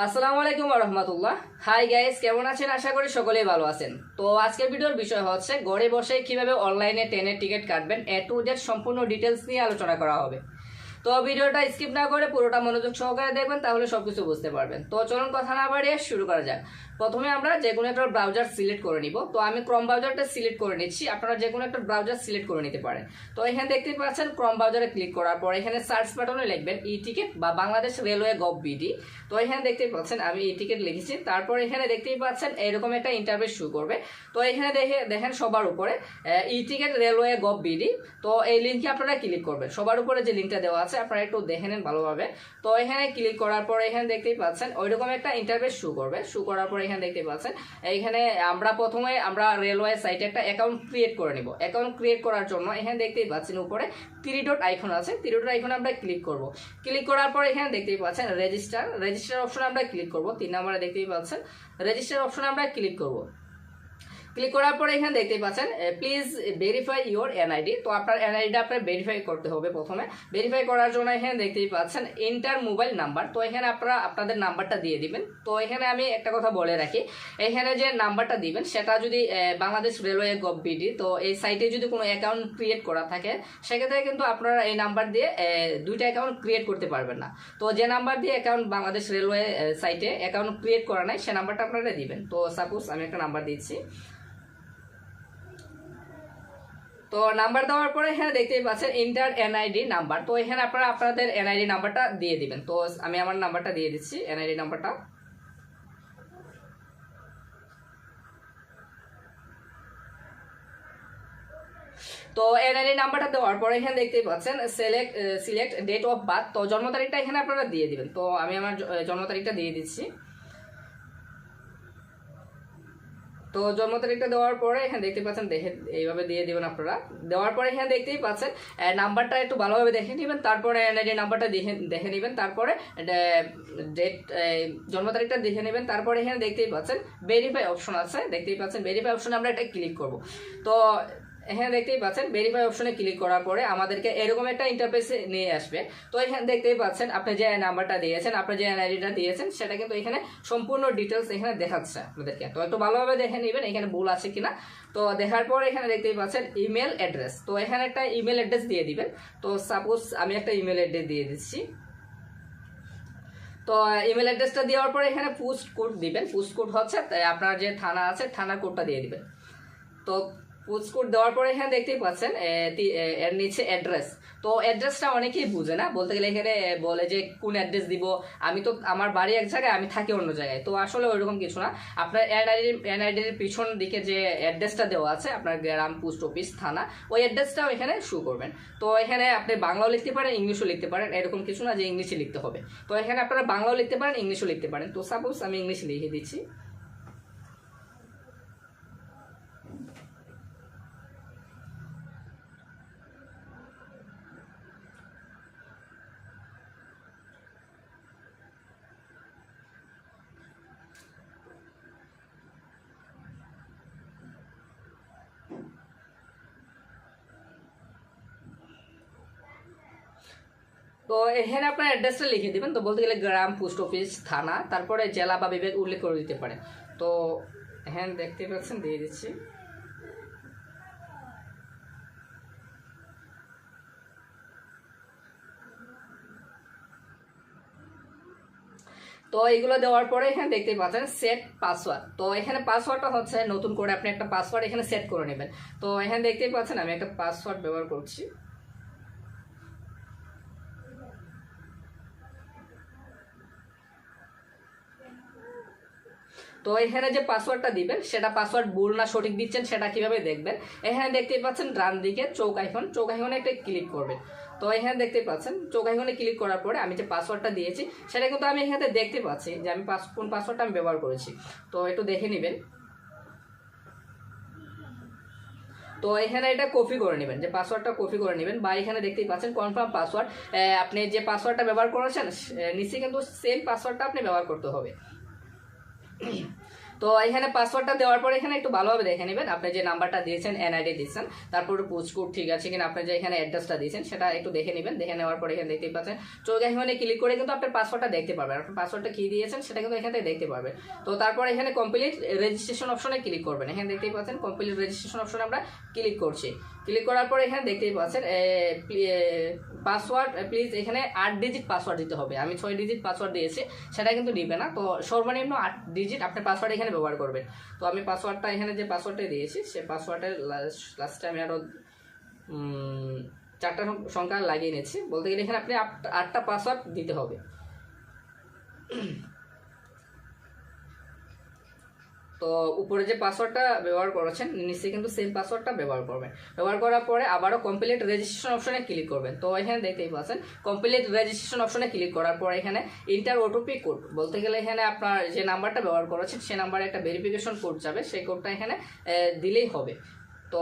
আসসালামু আলাইকুম রহমতুল্লাহ। Hi guys, কেমন আছেন? আশা করি সকলেই ভালো আছেন। তো আজকের ভিডিওর বিষয় হচ্ছে ঘরে বসে কিভাবে অনলাইনে ট্রেনের টিকিট কাটবেন, এ টু জেড সম্পূর্ণ ডিটেলস নিয়ে আলোচনা করা হবে। তো ভিডিওটা স্কিপ না করে পুরোটা মনোযোগ সহকারে দেখবেন, তাহলে সবকিছু বুঝতে পারবেন। তো চলুন কথা না বাড়িয়ে শুরু করা যাক। প্রথমে আমরা যে কোনো একটা ব্রাউজার সিলেক্ট করে নিব। তো আমি ক্রোম ব্রাউজারটা সিলেক্ট করে নিচ্ছি, আপনারা যে কোনো একটা ব্রাউজার সিলেক্ট করে নিতে পারেন। তো এখানে দেখতে পাচ্ছেন ক্রোম ব্রাউজারে ক্লিক করার পর এখানে সার্চ বাটনে লিখবেন ই টিকিট বা বাংলাদেশ রেলওয়ে গভ.বিডি। তো এখানে দেখতে পাচ্ছেন আমি ই টিকিট লিখেছি। তারপর এখানে দেখতেই পাচ্ছেন এরকম একটা ইন্টারফেস শুরু করবে। তো এখানে দেখেন সবার উপরে ই টিকিট রেলওয়ে গভ.বিডি। তো এই লিঙ্কে আপনারা ক্লিক করবেন। সবার উপরে যে লিঙ্কটা দেওয়া আছে আপনারা একটু দেখে নেন ভালোভাবে। তো এখানে ক্লিক করার পর এখানে দেখতেই পাচ্ছেন ওইরকম একটা ইন্টারফেস শুরু করবে। শুরু করার পর এখানে দেখতে পাচ্ছেন এখানে প্রথমে আমরা রেলওয়ে সাইটে একটা অ্যাকাউন্ট ক্রিয়েট করে নিব। অ্যাকাউন্ট ক্রিয়েট করার জন্য এখানে দেখতেই পাচ্ছেন উপরে 3 ডট আইকন আছে। 3 ডট আইকনে আমরা ক্লিক করব। ক্লিক করার পর এখানে দেখতেই পাচ্ছেন রেজিস্টার অপশনে আমরা ক্লিক করব। 3 নম্বরে দেখতেই পাচ্ছেন রেজিস্টার অপশনে আমরা ক্লিক করব। ক্লিক করার পরে এখানে দেখতে পাচ্ছেন প্লিজ ভেরিফাই ইউর এনআইডি। তো আপনার এনআইডিটা আপনার ভেরিফাই করতে হবে। প্রথমে ভেরিফাই করার জন্য এখানে দেখতেই পাচ্ছেন এন্টার মোবাইল নাম্বার। তো এখানে আপনারা আপনাদের নাম্বারটা দিয়ে দিবেন। তো এখানে আমি একটা কথা বলে রাখি, এখানে যে নাম্বারটা দিবেন সেটা যদি বাংলাদেশ রেলওয়ে গভ.বিডি, তো এই সাইটে যদি কোনো অ্যাকাউন্ট ক্রিয়েট করা থাকে সেক্ষেত্রে কিন্তু আপনারা এই নাম্বার দিয়ে দুইটা অ্যাকাউন্ট ক্রিয়েট করতে পারবেন না। তো যে নাম্বার দিয়ে অ্যাকাউন্ট বাংলাদেশ রেলওয়ে সাইটে অ্যাকাউন্ট ক্রিয়েট করা নাই সে নাম্বারটা আপনারা দিবেন। তো সাপোজ আমি একটা নাম্বার দিচ্ছি। তো নাম্বার দেওয়ার পরে এখানে দেখতেই পাচ্ছেন ইন্টার এনআইডি নাম্বার। তো এখানে আপনারা আপনাদের এনআইডি নাম্বারটা দিয়ে দিবেন। তো আমি আমার নাম্বারটা দিয়ে দিচ্ছি, এনআইডি নাম্বারটা। তো এনআইডি নাম্বারটা দেওয়ার পরে এখানে দেখতেই পাচ্ছেন সিলেক্ট ডেট অফ বার্থ। তো জন্ম তারিখটা এখানে আপনারা দিয়ে দিবেন। তো আমি আমার জন্ম তারিখটা দিয়ে দিচ্ছি। তো জন্ম তারিখটা দেওয়ার পরে এখানে দেখতে পাচ্ছেন দেখে এইভাবে দিয়ে দিবেন আপনারা। দেওয়ার পরে এখানে দেখতেই পাচ্ছেন নাম্বারটা একটু ভালোভাবে দেখে নেবেন। তারপরে এনআইডি নাম্বারটা দেখে নেবেন। তারপরে ডেট জন্ম তারিখটা দেখে নেবেন। তারপরে এখানে দেখতেই পাচ্ছেন ভেরিফাই অপশন আছে, দেখতেই পাচ্ছেন ভেরিফাই অপশনে আমরা একটা ক্লিক করব। তো এখানে দেখতেই পাচ্ছেন ভেরিফাই অপশনে ক্লিক করার পরে আমাদেরকে এরকম একটা ইন্টারফেসে নিয়ে আসবে। তো এখানে দেখতেই পাচ্ছেন আপনি যে নাম্বারটা দিয়েছেন, আপনি যে এনআইডিটা দিয়েছেন সেটা কিন্তু এখানে সম্পূর্ণ ডিটেলস এখানে দেখাচ্ছে আপনাদেরকে। তো একটু ভালোভাবে দেখে নেবেন এখানে ভুল আছে কিনা। তো দেখার পর এখানে দেখতেই পাচ্ছেন ইমেল অ্যাড্রেস। তো এখানে একটা ইমেল অ্যাড্রেস দিয়ে দিবেন। তো সাপোজ আমি একটা ইমেল অ্যাড্রেস দিয়ে দিচ্ছি। তো ইমেল অ্যাড্রেসটা দেওয়ার পরে এখানে পোস্ট কোড দিবেন। পোস্ট কোড হচ্ছে আপনার যে থানা আছে থানার কোডটা দিয়ে দিবেন। তো পোস্ট কোড দেওয়ার পরে এখানে দেখতেই পাচ্ছেন এর নিচে অ্যাড্রেস। তো অ্যাড্রেসটা অনেকেই বুঝে না, বলতে গেলে এখানে বলে যে কোন অ্যাড্রেস দিব, আমি তো আমার বাড়ি এক জায়গায় আমি থাকি অন্য জায়গায়। তো আসলে ওইরকম কিছু না। আপনার এনআইডির পিছন দিকে যে অ্যাড্রেসটা দেওয়া আছে আপনার গ্রাম, পোস্ট অফিস, থানা, ওই অ্যাড্রেসটাও এখানে শো করবেন। তো এখানে আপনি বাংলাও লিখতে পারেন, ইংলিশও লিখতে পারেন, এরকম কিছু না যে ইংলিশে লিখতে হবে। তো এখানে আপনারা বাংলাও লিখতে পারেন, ইংলিশও লিখতে পারেন। তো সাপোজ আমি ইংলিশে লিখে দিচ্ছি। তো এখানে আপনার অ্যাড্রেসটা লিখে দিবেন। তো বলতে গেলে গ্রাম, পোস্ট অফিস, থানা, তারপরে জেলা বা বিভাগ উল্লেখ করে দিতে পারেন। তো হ্যাঁ দেখতে পাচ্ছেন দিয়ে দিচ্ছি। তো এইগুলো দেওয়ার পরে এখানে দেখতেই পাচ্ছেন সেট পাসওয়ার্ড। তো এখানে পাসওয়ার্ডটা হচ্ছে নতুন করে আপনি একটা পাসওয়ার্ড এখানে সেট করে নেবেন। তো এখানে দেখতেই পাচ্ছেন আমি একটা পাসওয়ার্ড ব্যবহার করছি। তো এখানে যে পাসওয়ার্ডটা দিবেন সেটা পাসওয়ার্ড ভুল না সঠিক দিচ্ছেন সেটা কিভাবে দেখবেন, এখানে দেখতেই পাচ্ছেন ডান দিকে চৌক আইকনে একটা ক্লিক করবেন। তো এখানে দেখতেই পাচ্ছেন চৌক আইকনে ক্লিক করার পরে আমি যে পাসওয়ার্ডটা দিয়েছি সেটা কিন্তু আমি এখানে দেখতে পাচ্ছি যে আমি কোন পাসওয়ার্ডটা আমি ব্যবহার করেছি। তো একটু দেখে নেবেন। তো এখানে এটা কপি করে নেবেন, যে পাসওয়ার্ডটা কপি করে নেবেন। বা এখানে দেখতেই পাচ্ছেন কনফার্ম পাসওয়ার্ড, আপনি যে পাসওয়ার্ডটা ব্যবহার করেছেন নিশ্চয়ই কিন্তু সেম পাসওয়ার্ডটা আপনি ব্যবহার করতে হবে। তো এখানে পাসওয়ার্ডটা দেওয়ার পরে এখানে একটু ভালোভাবে দেখে নেবেন আপনি যে নাম্বারটা দিয়েছেন এনআইডি দিয়েছেন, তারপরে পোস্টকোড ঠিক আছে কিনা, আপনি যে এখানে অ্যাড্রেসটা দিয়েছেন সেটা একটু দেখে নেবেন। দেখে নেওয়ার পরে এখানে দেখতেই পাচ্ছেন চোখ এখানে ক্লিক করে কিন্তু আপনার পাসওয়ার্ডটা দেখতে পারবেন, আপনার পাসওয়ার্ডটা কি দিয়েছেন সেটা কিন্তু এখান থেকে দেখতে পারবেন। তো তারপর এখানে কমপ্লিট রেজিস্ট্রেশন অপশনে ক্লিক করবেন। এখানে দেখতেই পাচ্ছেন কমপ্লিট রেজিস্ট্রেশন অপশনে আমরা ক্লিক করছি। ক্লিক করার পরে এখানে দেখতেই পাচ্ছেন পাসওয়ার্ড প্লিজ এখানে 8 ডিজিট পাসওয়ার্ড দিতে হবে। আমি 6 ডিজিট পাসওয়ার্ড দিয়েছি, সেটা কিন্তু দিবে না। তো সর্বনিম্ন 8 ডিজিট আপনার পাসওয়ার্ড এখানে ব্যবহার করবেন। তো আমি পাসওয়ার্ডটা এখানে যে পাসওয়ার্ডটা দিয়েছি সেই পাসওয়ার্ডের লাস্টে আমি আরও 4টা সংখ্যা লাগিয়ে নিচ্ছি। বলতে গেলে এখানে আপনি 8টা পাসওয়ার্ড দিতে হবে। তো উপরে যে পাসওয়ার্ডটা ব্যবহার করেছেন নিশ্চয়ই কিন্তু সেম পাসওয়ার্ডটা ব্যবহার করবেন। ব্যবহার করার পরে আবারও কমপ্লিট রেজিস্ট্রেশন অপশনে ক্লিক করবেন। তো এখানে দেখতেই পাচ্ছেন কমপ্লিট রেজিস্ট্রেশন অপশনে ক্লিক করার পর এখানে ইন্টার ওটিপি কোড, বলতে গেলে এখানে আপনার যে নাম্বারটা ব্যবহার করেছেন সেই নাম্বারে একটা ভেরিফিকেশন কোড যাবে, সেই কোডটা এখানে দিলেই হবে। তো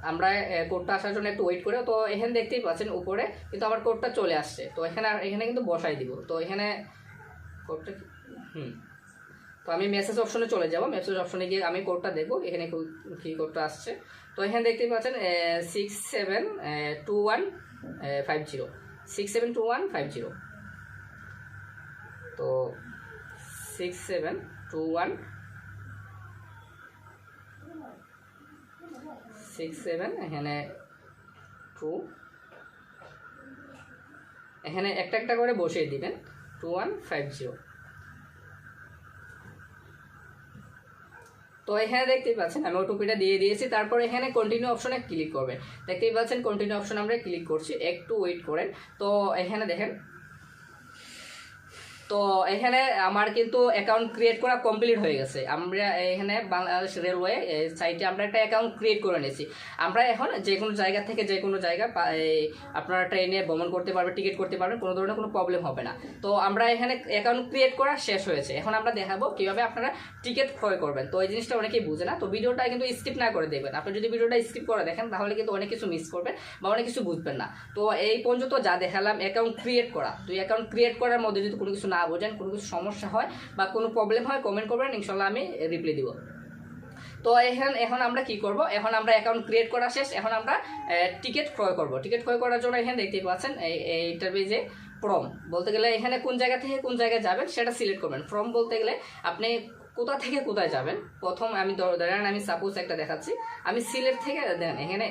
আমরা কোডটা আসার জন্য একটু ওয়েট করে, তো এখানে দেখতেই পাচ্ছেন উপরে কিন্তু আমার কোডটা চলে আসছে। তো এখানে কিন্তু বসাই দিব। তো এখানে কোডটা তো আমি মেসেজ অপশনে চলে যাব। মেসেজ অপশনে গিয়ে আমি কোডটা দেখবো এখানে কি কোডটা আসছে। তো এখানে দেখতেই পাচ্ছেন 672150 672150। তো 67 এখানে 2 এখানে একটা একটা করে বসিয়ে দিবেন 2150। তো এখানে দেখতেই পাচ্ছেন আমি ওটিপিটা দিয়ে দিয়েছি। তারপর এখানে কন্টিনিউ অপশনে ক্লিক করবেন। দেখতেই পাচ্ছেন কন্টিনিউ অপশন আমরা ক্লিক করছি, একটু ওয়েট করেন। তো এখানে দেখেন, তো এখানে আমার কিন্তু অ্যাকাউন্ট ক্রিয়েট করা কমপ্লিট হয়ে গেছে। আমরা এখানে বাংলাদেশ রেলওয়ে সাইটে আমরা একটা অ্যাকাউন্ট ক্রিয়েট করে নিয়েছি। আমরা এখন যে কোনো জায়গা থেকে যে কোনো জায়গা আপনারা ট্রেনে ভ্রমণ করতে পারবেন, টিকিট করতে পারবেন, কোনো ধরনের কোনো প্রবলেম হবে না। তো আমরা এখানে অ্যাকাউন্ট ক্রিয়েট করা শেষ হয়েছে। এখন আমরা দেখাবো কীভাবে আপনারা টিকিট ক্রয় করবেন। তো এই জিনিসটা অনেকেই বুঝে না, তো ভিডিওটা কিন্তু স্কিপ না করে দেখবেন। আপনি যদি ভিডিওটা স্কিপ করে দেখেন তাহলে কিন্তু অনেক কিছু মিস করবেন বা অনেক কিছু বুঝবেন না। তো এই পর্যন্ত যা দেখালাম অ্যাকাউন্ট ক্রিয়েট করা, তো অ্যাকাউন্ট ক্রিয়েট করার মধ্যে যদি কোনো কিছু না বোঝেন, কোনো কিছু সমস্যা হয় বা কোনো প্রবলেম হয় কমেন্ট করবেন, ইনশাল্লাহ আমি রিপ্লাই দিব। তো এখন আমরা কি করব, এখন আমরা অ্যাকাউন্ট ক্রিয়েট করা শেষ, এখন আমরা টিকিট ক্রয় করব। টিকিট ক্রয় করার জন্য এখানে দেখতেই পাচ্ছেন এইটার যে ফর্ম, বলতে গেলে এখানে কোন জায়গা থেকে কোন জায়গায় যাবেন সেটা সিলেক্ট করবেন। ফর্ম বলতে গেলে আপনি কোথা থেকে কোথায় যাবেন। প্রথম আমি ধরেন আমি সাপোজ একটা দেখাচ্ছি, আমি সিলেট থেকে দেন এখানে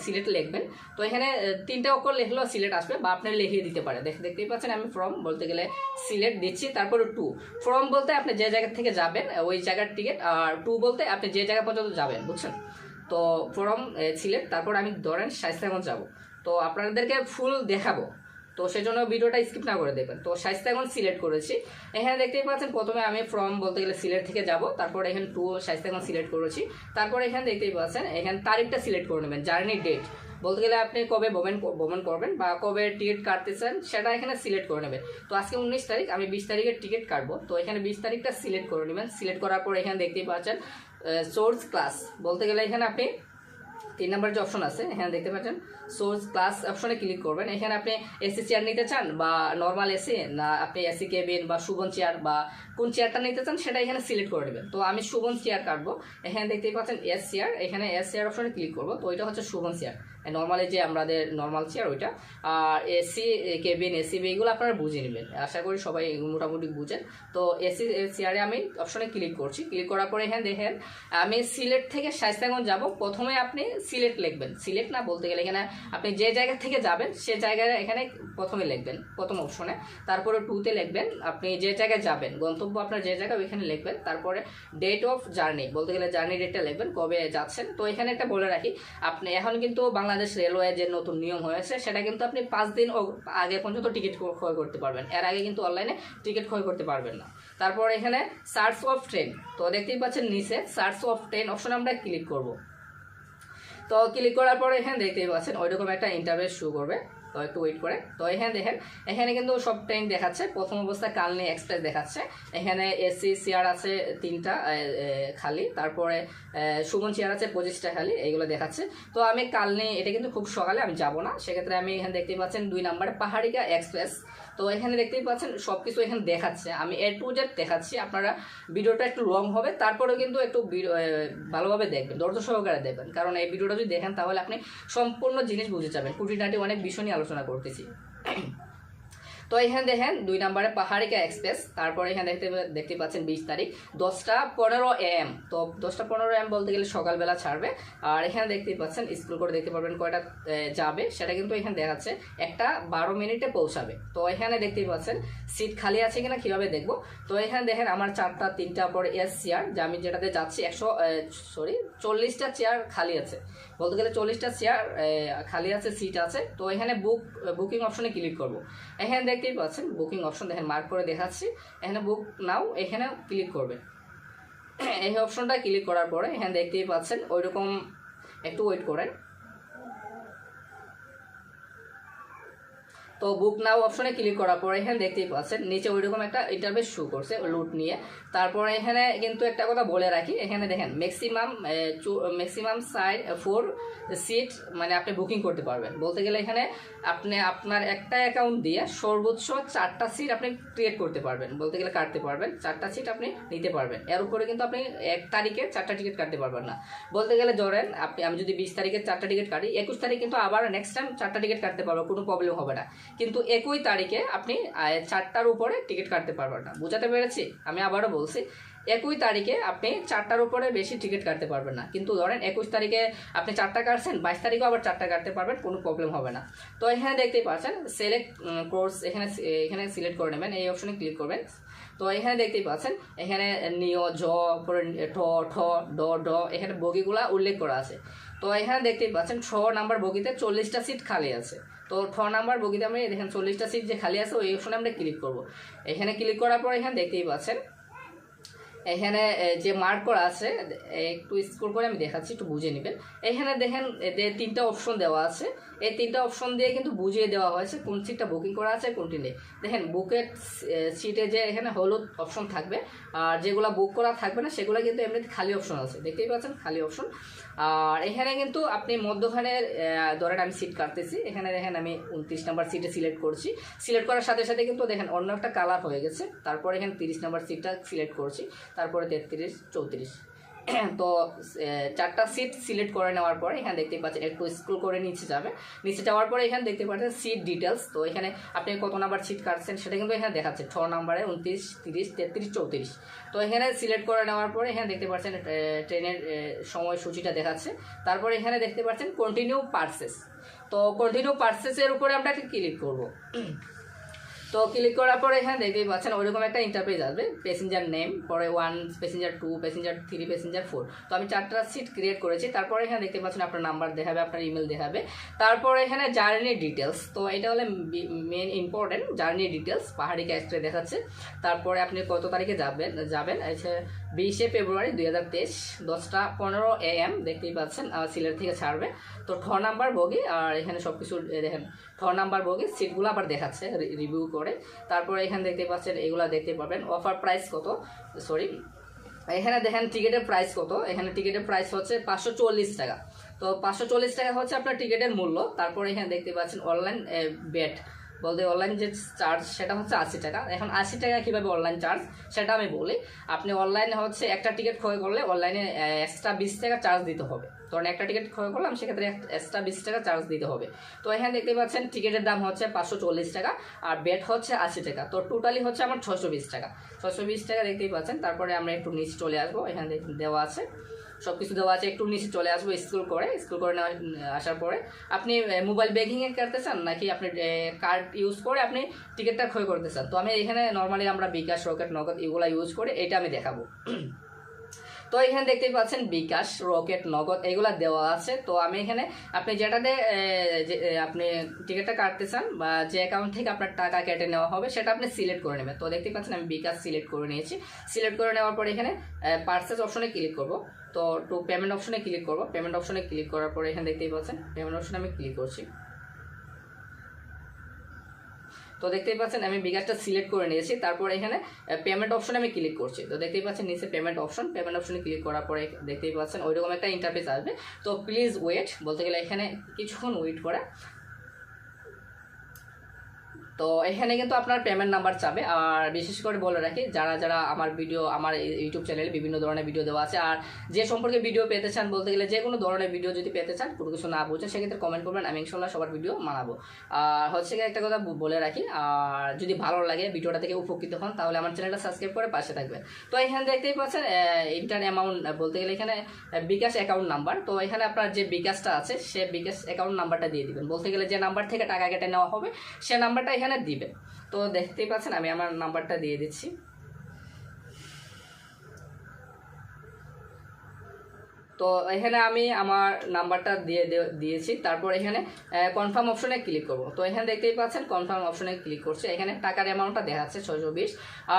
সিলেট লিখবেন। তো এখানে 3টা অক্ষর লিখলেও সিলেট আসবে বা আপনি লিখিয়ে দিতে পারেন। দেখতেই পাচ্ছেন আমি ফর্ম বলতে গেলে সিলেট দিচ্ছি। তারপরে 2 ফর্ম বলতে আপনি যে জায়গা থেকে যাবেন ওই জায়গার টিকিট, আর 2 বলতে আপনি যে জায়গা পর্যন্ত যাবেন, বুঝছেন। তো ফর্ম সিলেট, তারপর আমি ধরেন শায়েস্তাগঞ্জ যাব। তো আপনাদেরকে ফুল দেখাবো, তো সেই জন্য ভিডিওটা স্কিপ না করে দেখবেন। তো শায়েস্তাগঞ্জ সিলেক্ট করেছি। এখানে দেখতেই পাচ্ছেন প্রথমে আমি ফ্রম বলতে গেলে সিলেট থেকে যাব, তারপর এখানে 2 শায়েস্তাগঞ্জ সিলেক্ট করেছি। তারপর এখানে দেখতেই পাচ্ছেন এখানে তারিখটা সিলেক্ট করে নেবেন, জার্নি ডেট বলতে গেলে আপনি কবে ভ্রমণ করবেন বা কবে টিকিট কাটতে চান সেটা এখানে সিলেক্ট করে নেবেন। তো আজকে 19 তারিখ, আমি 20 তারিখের টিকিট কাটবো। তো এখানে 20 তারিখটা সিলেক্ট করে নেবেন। সিলেক্ট করার পর এখানে দেখতেই পাচ্ছেন সোর্স ক্লাস, বলতে গেলে এখানে আপনি 3 নম্বর যে অপশন আছে এখানে দেখতে পাচ্ছেন সোর্স ক্লাস অপশনে ক্লিক করবেন। এখানে আপনি এসি চেয়ার নিতে চান বা নর্মাল এসি, না আপনি এসি কেবিন বা শুভন চেয়ার বা কোন চেয়ারটা নিতে চান সেটা এখানে সিলেক্ট করে নেবেন। তো আমি শুভন চেয়ার কাটবো। এখানে দেখতেই পাচ্ছেন এস চেয়ার, এখানে এস চেয়ার অপশনে ক্লিক করবো। তো ওইটা হচ্ছে শুভন চেয়ার, নর্মালি যে আমাদের নর্মাল চেয়ার ওইটা। আর এসি কেবিন এসি এইগুলো আপনারা বুঝে নেবেন, আশা করি সবাই মোটামুটি বুঝেন। তো এসি চেয়ারে আমি অপশনে ক্লিক করছি। ক্লিক করার পরে এখানে দেখেন আমি সিলেট থেকে শায়েস্তাগঞ্জ যাব। প্রথমে আপনি সিলেট লিখবেন, সিলেট না বলতে গেলে এখানে আপনি যে জায়গা থেকে যাবেন সে জায়গায় এখানে প্রথমে লিখবেন প্রথম অপশনে। তারপরে 2তে লিখবেন আপনি যে জায়গায় যাবেন, গন্তব্য আপনার যে জায়গা ওইখানে লিখবেন। তারপরে ডেট অফ জার্নি বলতে গেলে জার্নি ডেটটা লিখবেন, কবে যাচ্ছেন। তো এখানে একটা বলে রাখি, আপনি এখন কিন্তু বাংলাদেশ রেলওয়ে যে নতুন নিয়ম হয়েছে সেটা কিন্তু আপনি 5 দিন আগে পর্যন্ত টিকিট ক্রয় করতে পারবেন, এর আগে কিন্তু অনলাইনে টিকিট ক্রয় করতে পারবেন না। তারপর এখানে সার্চ অফ ট্রেন, তো দেখতেই পাচ্ছেন নিচে সার্চ অফ ট্রেন অপশন আমরা ক্লিক করব। তো ক্লিক করার পরে এখানে দেখতেই পাচ্ছেন ওইরকম একটা ইন্টারভেস শো করবে। তো একটু ওয়েট করে, তো এখানে দেখেন এখানে কিন্তু সব ট্রেন দেখাচ্ছে। প্রথম অবস্থায় কালনি এক্সপ্রেস দেখাচ্ছে, এখানে এসি চেয়ার আছে 3টা খালি, তারপরে সুমন চেয়ার আছে 25টা খালি, এইগুলো দেখাচ্ছে। তো আমি কালনি, এটা কিন্তু খুব সকালে আমি যাব না, সেক্ষেত্রে আমি এখানে দেখতে পাচ্ছেন 2 নম্বরে পাহাড়িকা এক্সপ্রেস। তো এখানে দেখতেই পাচ্ছেন সব কিছু এখানে দেখাচ্ছে, আমি A to Z দেখাচ্ছি। আপনারা ভিডিওটা একটু লং হবে, তারপরেও কিন্তু একটু ভালোভাবে দেখবেন, ধৈর্য সহকারে দেখবেন, কারণ এই ভিডিওটা যদি দেখেন তাহলে আপনি সম্পূর্ণ জিনিস বুঝে যাবেন। খুঁটিনাটি অনেক বিষয় নিয়ে আলোচনা করতেছি। তো এখানে দেখেন 2 নম্বরে পাহাড়িকা এক্সপ্রেস, তারপরে এখানে দেখতে পাচ্ছেন 20 তারিখ 10:15 AM। তো 10:15 AM বলতে গেলে সকালবেলা ছাড়বে। আর এখানে দেখতেই পাচ্ছেন স্কুল করে দেখতে পারবেন কয়টা যাবে, সেটা কিন্তু এখানে দেখাচ্ছে, একটা 12 মিনিটে পৌঁছাবে। তো এখানে দেখতেই পাচ্ছেন সিট খালি আছে কিনা কীভাবে দেখবো। তো এখানে দেখেন আমার 4টা 3টা পরে এস চেয়ার, যে আমি যেটাতে যাচ্ছি 40টা চেয়ার খালি আছে, বলতে গেলে 40টা চেয়ার খালি আছে, সিট আছে। তো এখানে বুকিং অপশনে ক্লিক করব। এখানে দেখতেই পাচ্ছেন বুকিং অপশন দেখেন মার্ক করে দেখাচ্ছি, এখানে বুক নাও এখানে ক্লিক করবে। এই অপশনটা ক্লিক করার পরে এখানে দেখতেই পাচ্ছেন ওইরকম একটু ওয়েট করেন। তো বুক নাও অপশনে ক্লিক করার পরে এখানে দেখতেই পাচ্ছেন নিচে ওইরকম একটা ইন্টারফেস শো করছে লুট নিয়ে। তারপরে এখানে কিন্তু একটা কথা বলে রাখি, এখানে দেখেন ম্যাক্সিমাম 4 সিট মানে আপনি বুকিং করতে পারবেন। বলতে গেলে এখানে আপনি আপনার একটা অ্যাকাউন্ট দিয়ে সর্বোচ্চ 4টা সিট আপনি ক্রিয়েট করতে পারবেন, বলতে গেলে কাটতে পারবেন, 4টা সিট আপনি নিতে পারবেন। এর উপরে কিন্তু আপনি 1 তারিখে 4টা টিকিট কাটতে পারবেন না। বলতে গেলে ধরেন আমি যদি 20 তারিখে 4টা টিকিট কাটি, 21 তারিখ কিন্তু আবার নেক্সট টাইম 4টা টিকিট কাটতে পারবো, কোনো প্রবলেম হবে না। কিন্তু 21 তারিখে আপনি 4টার উপরে টিকিট কাটতে পারবেন না। বুঝাতে পেরেছি? আমি আবারও বলছি, 21 তারিখে আপনি 4টার উপরে বেশি টিকিট কাটতে পারবেন না। কিন্তু ধরেন 21 তারিখে আপনি 4টা কাটছেন, 22 তারিখেও আবার 4টা কাটতে পারবেন, কোনো প্রবলেম হবে না। তো এখানে দেখতেই পাচ্ছেন সিলেক্ট কোর্স, এখানে সিলেক্ট করে নেবেন, এই অপশনে ক্লিক করবেন। তো এখানে দেখতেই পাচ্ছেন এখানে নিয় জ পরে ঠ ঠ ড ড এখানে বগিগুলা উল্লেখ করা আছে। তো এখানে দেখতেই পাচ্ছেন 6 নাম্বার বগিতে 40টা সিট খালি আছে। তো 6 নাম্বার বগিতে আমি দেখেন 40টা সিট যে খালি আছে ওই অপশনে আমরা ক্লিক করব। এখানে ক্লিক করার পর এখানে দেখতেই পাচ্ছেন এখানে যে মার্ক করা আছে, একটু স্ক্রল করে আমি দেখাচ্ছি, একটু বুঝে নেবেন। এখানে দেখেন যে 3টা অপশন দেওয়া আছে, এই 3টা অপশন দিয়ে কিন্তু বুঝিয়ে দেওয়া হয়েছে কোন সিটটা বুকিং করা আছে কোনটি নেই। দেখেন বুকের সিটে যে এখানে হলুদ অপশন থাকবে, আর যেগুলো বুক করা থাকবে না সেগুলো কিন্তু এমনিতে খালি অপশন আছে, দেখতেই পাচ্ছেন খালি অপশন। আর এখানে কিন্তু আপনি মধ্যখানের ধরেন আমি সিট কাটতেছি, এখানে দেখেন আমি 29 নাম্বার সিটে সিলেক্ট করছি। সিলেক্ট করার সাথে সাথে কিন্তু দেখেন অন্য একটা কালার হয়ে গেছে। তারপর এখানে 30 নাম্বার সিটটা সিলেক্ট করছি, তারপরে 33 34। তো 4টা সিট সিলেক্ট করে নেওয়ার পরে এখানে দেখতে পাচ্ছেন একটু স্ক্রল করে নিচে যাবে। নিচে যাওয়ার পরে এখানে দেখতে পাচ্ছেন সিট ডিটেলস। তো এখানে আপনি কত নাম্বার সিট কাটছেন সেটা কিন্তু এখানে দেখাচ্ছে, 6 নাম্বারে 29 30 33 34। তো এখানে সিলেক্ট করে নেওয়ার পরে এখানে দেখতে পাচ্ছেন ট্রেনের সময়সূচিটা দেখাচ্ছে। তারপরে এখানে দেখতে পাচ্ছেন কন্টিনিউ পারচেস। তো কন্টিনিউ পারচেসের উপরে আমরা ক্লিক করব। তো ক্লিক করার পরে এখানে দেখতেই পাচ্ছেন ওইরকম একটা ইন্টারফেস আসবে, প্যাসেঞ্জার নেম, পরে 1, প্যাসেঞ্জার 2, প্যাসেঞ্জার 3, প্যাসেঞ্জার 4। তো আমি 4টা সিট ক্রিয়েট করেছি। তারপরে এখানে দেখতে পাচ্ছেন আপনার নাম্বার দেখাবে, আপনার ইমেল দেখাবে। তারপরে এখানে জার্নি ডিটেলস, তো এটা হলে main important, journey details Paharika express দেখাচ্ছে। তারপরে আপনি কত তারিখে যাবেন 20শে ফেব্রুয়ারি 2023 10:15 AM দেখতেই পাচ্ছেন সিলেট থেকে ছাড়বে। তো 6 নাম্বার বগি, আর এখানে সব কিছু দেখেন 6 নাম্বার বগি সিটগুলো আবার দেখাচ্ছে রিভিউ করে। তারপরে এখানে দেখতে পাচ্ছেন এগুলা দেখতে পাবেন অফার প্রাইস কত, এখানে দেখেন টিকিটের প্রাইস কত। এখানে টিকিটের প্রাইস হচ্ছে 540 টাকা। তো 540 টাকা হচ্ছে আপনার টিকিটের মূল্য। তারপরে এখানে দেখতে পাচ্ছেন অনলাইন বেট, বলতে অনলাইন যে চার্জ সেটা হচ্ছে 80 টাকা। এখন 80 টাকা কীভাবে অনলাইন চার্জ সেটা আমি বলি। আপনি অনলাইনে হচ্ছে একটা টিকিট ক্রয় করলে অনলাইনে এক্সট্রা 20 টাকা চার্জ দিতে হবে। ধরুন একটা টিকিট ক্রয় করলাম, সেক্ষেত্রে এক্সট্রা 20 টাকা চার্জ দিতে হবে। তো এখানে দেখতে পাচ্ছেন টিকিটের দাম হচ্ছে 540 টাকা, আর বেট হচ্ছে 80 টাকা। তো টোটালি হচ্ছে আমার 620 টাকা। 620 টাকা দেখতেই পাচ্ছেন। তারপরে আমরা একটু নিচে চলে আসবো, এখানে দেওয়া আছে সব কিছু দেওয়া আছে, একটু নিচে চলে আসবো স্ক্রল করে আসার পরে আপনি মোবাইল ব্যাংকিংয়ে কাটতে চান নাকি আপনি কার্ড ইউজ করে আপনি টিকিটটা ক্রয় করতে চান। তো আমি এখানে নর্মালি আমরা বিকাশ, রকেট, নগদ এগুলো ইউজ করে এটা আমি দেখাবো। তো এখানে দেখতেই পাচ্ছেন বিকাশ, রকেট, নগদ এগুলা দেওয়া আছে। তো আমি এখানে আপনি যেটাতে আপনি টিকিটটা কাটতে চান বা যে অ্যাকাউন্ট থেকে আপনার টাকা কেটে নেওয়া হবে সেটা আপনি সিলেক্ট করে নেবেন। তো দেখতে পাচ্ছেন আমি বিকাশ সিলেক্ট করে নিয়েছি। সিলেক্ট করে নেওয়ার পরে এখানে পারচেজ অপশনে ক্লিক করব। তো পেমেন্ট অপশনে ক্লিক করব। পেমেন্ট অপশনে ক্লিক করার পরে এখানে দেখতেই পাচ্ছেন পেমেন্ট অপশনে আমি ক্লিক করছি। তো দেখতেই পাচ্ছেন আমি বিকাশটা সিলেক্ট করে নিয়েছি। তারপর এখানে পেমেন্ট অপশনে আমি ক্লিক করছি। তো দেখতেই পাচ্ছেন নিচে পেমেন্ট অপশনে ক্লিক করার পরে দেখতেই পাচ্ছেন ওইরকম একটা ইন্টারফেস আসবে। তো প্লিজ ওয়েট, বলতে গেলে এখানে কিছুক্ষণ ওয়েট করে। তো এখানে কিন্তু আপনার পেমেন্ট নাম্বার চাবে। আর বিশেষ করে বলে রাখি, যারা যারা আমার ভিডিও, আমার ইউটিউব চ্যানেলে বিভিন্ন ধরনের ভিডিও দেওয়া আছে, আর যে সম্পর্কে ভিডিও পেতে চান, বলতে গেলে যে কোনো ধরনের ভিডিও যদি পেতে চান, কোনো কিছু না বুঝেন, সেক্ষেত্রে কমেন্ট করবেন, আমি ইনশাল্লাহ সবার ভিডিও বানাবো। আর হচ্ছে গিয়ে একটা কথা বলে রাখি, আর যদি ভালো লাগে ভিডিওটা থেকে উপকৃত হন, তাহলে আমার চ্যানেলটা সাবস্ক্রাইব করে পাশে থাকবেন। তো এখানে দেখতেই পাচ্ছেন ইন্টার অ্যামাউন্ট, বলতে গেলে এখানে বিকাশ অ্যাকাউন্ট নাম্বার। তো এখানে আপনার যে বিকাশটা আছে, সে বিকাশ অ্যাকাউন্ট নাম্বারটা দিয়ে দিবেন, বলতে গেলে যে নাম্বার থেকে টাকা কেটে নেওয়া হবে সে নাম্বারটা এখানে দিবেন। তো দেখতেই পাচ্ছেন আমি আমার নাম্বারটা দিয়ে দিচ্ছি। তো এখানে আমি আমার নাম্বারটা দিয়েছি। তারপর এখানে কনফার্ম অপশনে ক্লিক করব। তো এখানে দেখতেই পাচ্ছেন কনফার্ম অপশনে ক্লিক করছে। এখানে টাকার অ্যামাউন্টটা দেখাচ্ছে 620।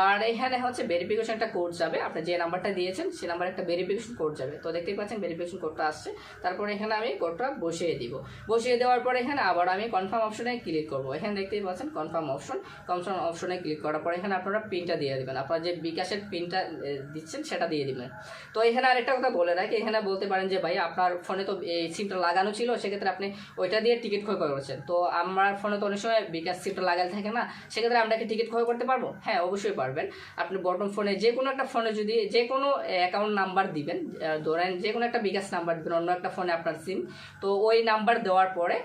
আর এখানে হচ্ছে ভেরিফিকেশন একটা কোড যাবে, আপনি যে নাম্বারটা দিয়েছেন সেই নাম্বারে একটা ভেরিফিকেশন কোড যাবে। তো দেখতেই পাচ্ছেন ভেরিফিকেশন কোডটা আসছে। তারপর এখানে আমি কোডটা বসিয়ে দিব। বসিয়ে দেওয়ার পর এখানে আবার আমি কনফার্ম অপশনে ক্লিক করব। এখানে দেখতেই পাচ্ছেন কনফার্ম অপশনে ক্লিক করার পর এখানে আপনারা পিনটা দিয়ে দেবেন, আপনারা যে বিকাশের পিনটা দিচ্ছেন সেটা দিয়ে দিবেন। তো এখানে আরেকটা কথা বলে রাখি, এখানে বলতে পারেন যে ভাই আপনার ফোনে তো এই সিমটা লাগানো ছিল, সেক্ষেত্রে আপনি ওইটা দিয়ে টিকিট ক্রয় করেছেন। তো আমার ফোনে তো অনেক সময় বিকাশ সিমটা লাগানো থাকে না, সেক্ষেত্রে আমরা কি টিকিট ক্রয় করতে পারবো? হ্যাঁ, অবশ্যই পারবেন। আপনি বটম ফোনে যে কোনো একটা ফোনে যদি যে কোনো অ্যাকাউন্ট নাম্বার দিবেন, ধরেন যে কোনো একটা বিকাশ নাম্বার দিবেন, অন্য একটা ফোনে আপনার সিম, তো ওই নাম্বার দেওয়ার পরে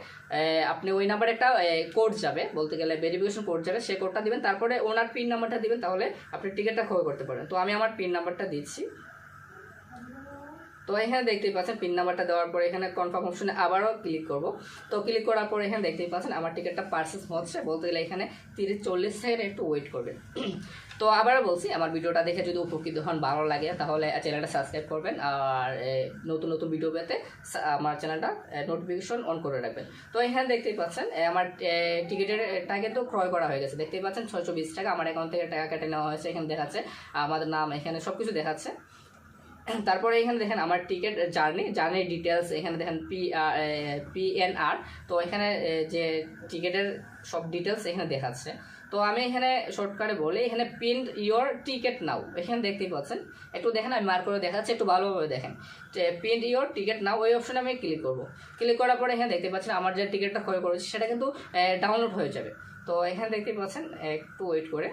আপনি ওই নাম্বারে একটা কোড যাবে, বলতে গেলে ভেরিফিকেশন কোড যাবে, সেই কোডটা দিবেন, তারপরে ওনার পিন নাম্বারটা দিবেন, তাহলে আপনি টিকিটটা ক্রয় করতে পারেন। তো আমি আমার পিন নাম্বারটা দিচ্ছি। তো এখানে দেখতেই পাচ্ছেন পিন নাম্বারটা দেওয়ার পরে এখানে কনফার্ম অপশনে আবারও ক্লিক করব। তো ক্লিক করার পরে এখানে দেখতেই পাচ্ছেন আমার টিকিটটা পারচেস হচ্ছে, বলতে গেলে এখানে 30-40 সেকেন্ড একটু ওয়েট করবেন। তো আবারও বলছি, আমার ভিডিওটা দেখে যদি উপকৃত হন, ভালো লাগে, তাহলে চ্যানেলটা সাবস্ক্রাইব করবেন। আর নতুন নতুন ভিডিও পেতে আমার চ্যানেলটা নোটিফিকেশন অন করে রাখবেন। তো এখানে দেখতেই পাচ্ছেন আমার টিকিটেরটা কিন্তু ক্রয় করা হয়ে গেছে। দেখতেই পাচ্ছেন 620 টাকা আমার অ্যাকাউন্ট থেকে টাকা কেটে নেওয়া হয়েছে। এখানে দেখাচ্ছে আমাদের নাম, এখানে সব কিছু দেখাচ্ছে। তারপরে এখানে দেখেন আমার টিকিট জার্নি ডিটেলস, এখানে দেখেন PNR। তো এখানে যে টিকিটের সব ডিটেলস এখানে দেখাচ্ছে। তো আমি এখানে শর্টকাটে বলি, এখানে প্রিন্ট ইওর টিকিট নাও, এখানে দেখতেই পাচ্ছেন, একটু দেখেন আমি মার্ক করে দেখাচ্ছি, একটু ভালোভাবে দেখেন। প্রিন্ট ইওর টিকিট নাও, ওই অপশনে আমি ক্লিক করব। ক্লিক করার পরে এখানে দেখতে পাচ্ছেন আমার যে টিকিটটা ক্রয় করেছি সেটা কিন্তু ডাউনলোড হয়ে যাবে। তো এখানে দেখতেই পাচ্ছেন, একটু ওয়েট করে।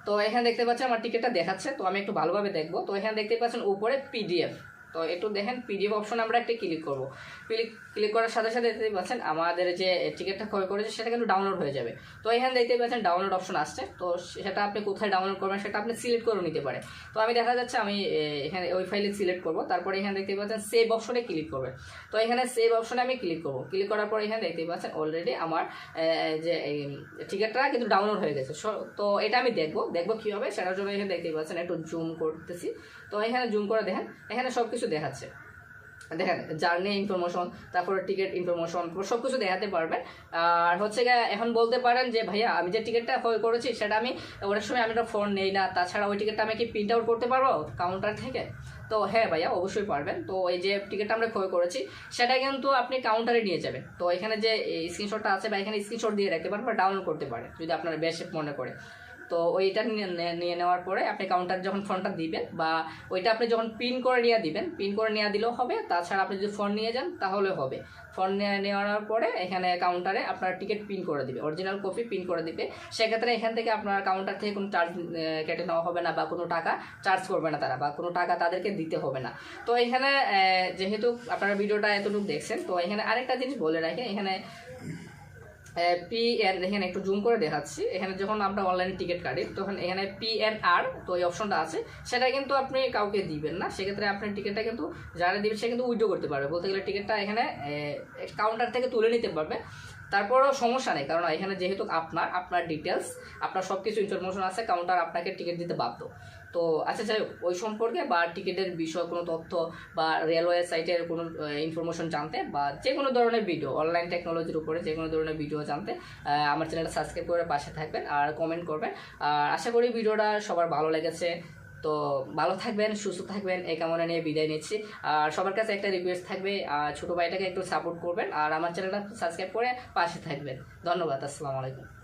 তো এখানে দেখতে পাচ্ছেন আমার টিকিটটা দেখাচ্ছে, তো আমি একটু ভালোভাবে দেখবো। তো এখানে দেখতে পাচ্ছেন উপরে PDF, তো একটু দেখেন PDF অপশন আমরা একটা ক্লিক করব। ক্লিক করার সাথে সাথে দেখতে পাচ্ছেন আমাদের যে টিকিটটা ক্রয় করেছে সেটা কিন্তু ডাউনলোড হয়ে যাবে। তো এখানে দেখতে পাচ্ছেন ডাউনলোড অপশন আসছে, তো সেটা আপনি কোথায় ডাউনলোড করবেন সেটা আপনি সিলেক্ট করে নিতে পারেন। তো আমি দেখা যাচ্ছে আমি এখানে ওই ফাইলে সিলেক্ট করব। তারপরে এখানে দেখতে পাচ্ছেন সেভ অপশনে ক্লিক করবেন। তো এখানে সেভ অপশনে আমি ক্লিক করব। ক্লিক করার পর এখানে দেখতে পাচ্ছেন অলরেডি আমার যে টিকিটটা কিন্তু ডাউনলোড হয়ে গেছে। তো এটা আমি দেখবো কীভাবে, সেটার জন্য এখানে দেখতে পাচ্ছেন একটু জুম করতেছি। তো এখানে জুম করে দেখেন, এখানে সব কিছু দেখাচ্ছে, দেখেন জার্নি ইনফরমেশন, তারপরে টিকিট ইনফরমেশন, সব কিছু দেখাতে পারবেন। আর হচ্ছে এখন বলতে পারেন যে ভাইয়া আমি যে টিকিটটা ক্রয় করেছি সেটা আমি অনেক সময় আমি একটা ফোন নেই না, তাছাড়া ওই টিকিটটা আমি কি প্রিন্ট আউট করতে পারবো কাউন্টার থেকে? তো হ্যাঁ ভাইয়া, অবশ্যই পারবেন। তো এই যে টিকিটটা আমরা ক্রয় করেছি সেটা কিন্তু আপনি কাউন্টারে নিয়ে যাবেন। তো এখানে যে স্ক্রিনশটটা আছে বা এখানে স্ক্রিনশট দিয়ে রাখতে পারেন বা ডাউনলোড করতে পারেন যদি আপনার বেশ মনে করে। তো ওইটা নিয়ে নেওয়ার পরে আপনি কাউন্টার যখন ফোনটা দিবেন বা ওইটা আপনি যখন পিন করে নিয়ে দিবেন, পিন করে নিয়ে দিলেও হবে, তাছাড়া আপনি যদি ফোন নিয়ে যান তাহলেও হবে। ফোন নেওয়ার পরে এখানে কাউন্টারে আপনার টিকিট পিন করে দিবে, অরিজিনাল কপি পিন করে দিবে। সেক্ষেত্রে এখান থেকে আপনার কাউন্টার থেকে কোনো চার্জ কেটে নেওয়া হবে না বা কোনো টাকা চার্জ করবে না তারা, বা কোনো টাকা তাদেরকে দিতে হবে না। তো এখানে যেহেতু আপনারা ভিডিওটা এতটুকু দেখছেন, তো এখানে আরেকটা জিনিস বলে রাখি, এখানে এখানে একটু জুম করে দেখাচ্ছি। এখানে যখন আমরা অনলাইনে টিকিট কাটি তখন এখানে PNR, তো এই অপশনটা আছে, সেটা কিন্তু আপনি কাউকে দিবেন না। সেক্ষেত্রে আপনার টিকিটটা কিন্তু যারা দিবে সে কিন্তু উইথড্র করতে পারবে, বলতে গেলে টিকিটটা এখানে কাউন্টার থেকে তুলে নিতে পারবে। তারপরেও সমস্যা নেই, কারণ এখানে যেহেতু আপনার ডিটেলস, আপনার সব কিছু ইনফরমেশন আছে, কাউন্টার আপনাকে টিকিট দিতে বাধ্য। তো আচ্ছা, যাই হোক, ওই সম্পর্কে বা টিকিটের বিষয়ে কোনো তথ্য বা রেলওয়ে সাইটের কোনো ইনফরমেশন জানতে বা যে কোনো ধরনের ভিডিও, অনলাইন টেকনোলজির উপরে যে কোনো ধরনের ভিডিও জানতে আমার চ্যানেলটা সাবস্ক্রাইব করে পাশে থাকবেন আর কমেন্ট করবেন। আর আশা করি ভিডিওটা সবার ভালো লেগেছে। তো ভালো থাকবেন, সুস্থ থাকবেন, এই কামনা নিয়ে বিদায় নিচ্ছি। আর সবার কাছে একটা রিকোয়েস্ট থাকবে, ছোটো ভাইটাকে একটু সাপোর্ট করবেন আর আমার চ্যানেলটা সাবস্ক্রাইব করে পাশে থাকবেন। ধন্যবাদ, আসসালামু আলাইকুম।